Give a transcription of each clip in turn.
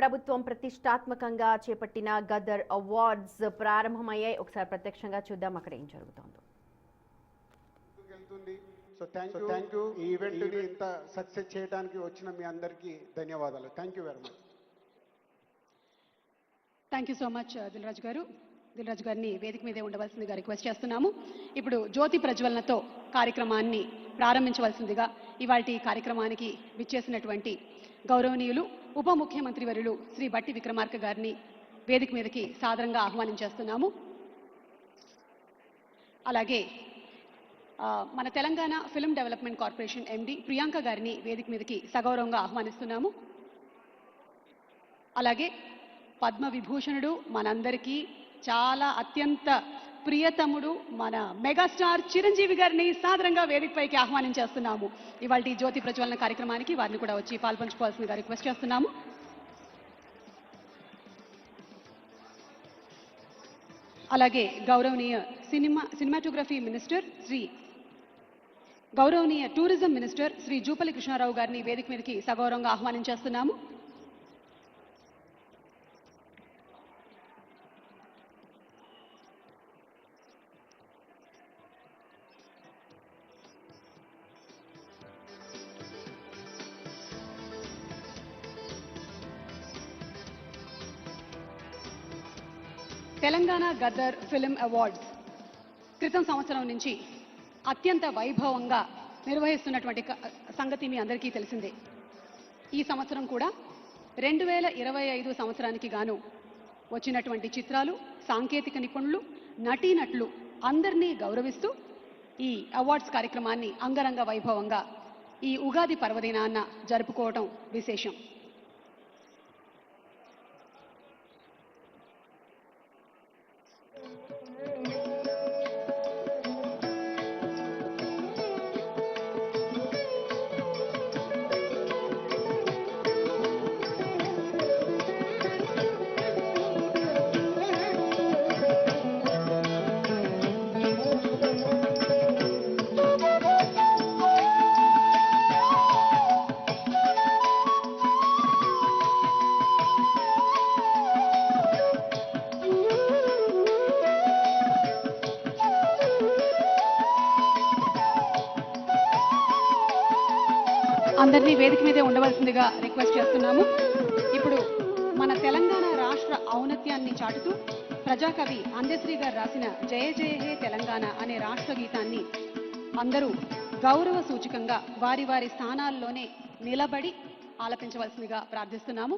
ప్రభుత్వం ప్రతిష్టాత్మకంగా చేపట్టిన గదర్ అవార్డ్స్ ప్రారంభమయ్యాయి. ఒకసారి ప్రత్యక్షంగా చూద్దాం అక్కడ ఏం జరుగుతుందో. So thank you. ఈ ఈవెంట్ ని ఇంత సక్సెస్ చేయడానికి వచ్చిన మీ అందరికీ ధన్యవాదాలు. Thank you very much. Thank you so much Dil Raju గారు. దిల్రాజు గారిని వేదిక మీదే ఉండవలసిందిగా రిక్వెస్ట్ చేస్తున్నాము. ఇప్పుడు జ్యోతి ప్రజ్వలనతో కార్యక్రమాన్ని ప్రారంభించవలసిందిగా ఇవాల్టి కార్యక్రమానికి విచ్చేసినటువంటి గౌరవనీయులు ఉప ముఖ్యమంత్రి వర్యులు శ్రీ బట్టి విక్రమార్క గారిని వేదిక మీదకి సాదరంగా ఆహ్వానించేస్తున్నాము. అలాగే మన Telangana film development corporation MD Priyanka గారిని వేదిక మీదకి సగౌరవంగా ఆహ్వానిస్తున్నాము. అలాగే పద్మ విభూషణుడు, మనందరికీ చాలా అత్యంత ప్రియతముడు, మన మెగాస్టార్ చిరంజీవి గారిని సాదరంగా వేదికపైకి ఆహ్వానించేస్తున్నాము. ఇవాళ జ్యోతి ప్రజ్వలన కార్యక్రమానికి వారిని కూడా వచ్చి పాల్పంచుకోవాల్సిందిగా రిక్వెస్ట్ చేస్తున్నాము. అలాగే గౌరవనీయ సినిమాటోగ్రఫీ మినిస్టర్ గౌరవనీయ టూరిజం మినిస్టర్ శ్రీ జూపల్లి కృష్ణారావు గారిని వేదిక మీదకి సగౌరవంగా ఆహ్వానించేస్తున్నాము. తెలంగాణ గద్దర్ ఫిల్మ్ అవార్డ్స్ క్రితం సంవత్సరం నుంచి అత్యంత వైభవంగా నిర్వహిస్తున్నటువంటి సంగతి మీ అందరికీ తెలిసిందే. ఈ సంవత్సరం కూడా 2025 సంవత్సరానికి గాను వచ్చినటువంటి చిత్రాలు, సాంకేతిక నిపుణులు, నటీనటులు అందరినీ గౌరవిస్తూ ఈ అవార్డ్స్ కార్యక్రమాన్ని అంగరంగ వైభవంగా ఈ ఉగాది పర్వదినాన్న జరుపుకోవడం విశేషం. అందరినీ వేదిక మీదే ఉండవలసిందిగా రిక్వెస్ట్ చేస్తున్నాము. ఇప్పుడు మన తెలంగాణ రాష్ట్ర ఔన్నత్యాన్ని చాటుతూ ప్రజాకవి అందశ్రీ గారు రాసిన జయ జయ హే తెలంగాణ అనే రాష్ట్ర గీతాన్ని అందరూ గౌరవ సూచకంగా వారి వారి స్థానాల్లోనే నిలబడి ఆలపించవలసిందిగా ప్రార్థిస్తున్నాము.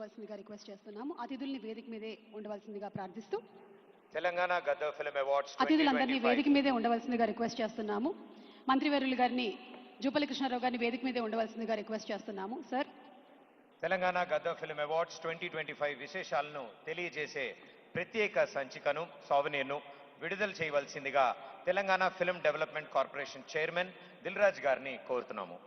ఉండవలసిందిగా రిక్వెస్ట్ చేస్తున్నాము. అతిథుల్ని వేదిక మీదే ఉండవలసిందిగా ప్రార్థిస్తూ తెలంగాణ గద్దర్ ఫిల్మ్ అవార్డ్స్ అతిథులందరినీ వేదిక మీదే ఉండవలసిందిగా రిక్వెస్ట్ చేస్తున్నాము. మంత్రివర్యులు గారిని జూపల్లి కృష్ణారావు గారిని వేదిక మీదే ఉండవలసిందిగా రిక్వెస్ట్ చేస్తున్నాము. Sir, Telangana Gaddar film awards 2025 విశేషాలను తెలియజేసే ప్రత్యేక సంచికను సావనీర్ను విడుదల చేయవలసిందిగా Telangana film development corporation chairman Dil Raju గారిని కోరుతున్నాము.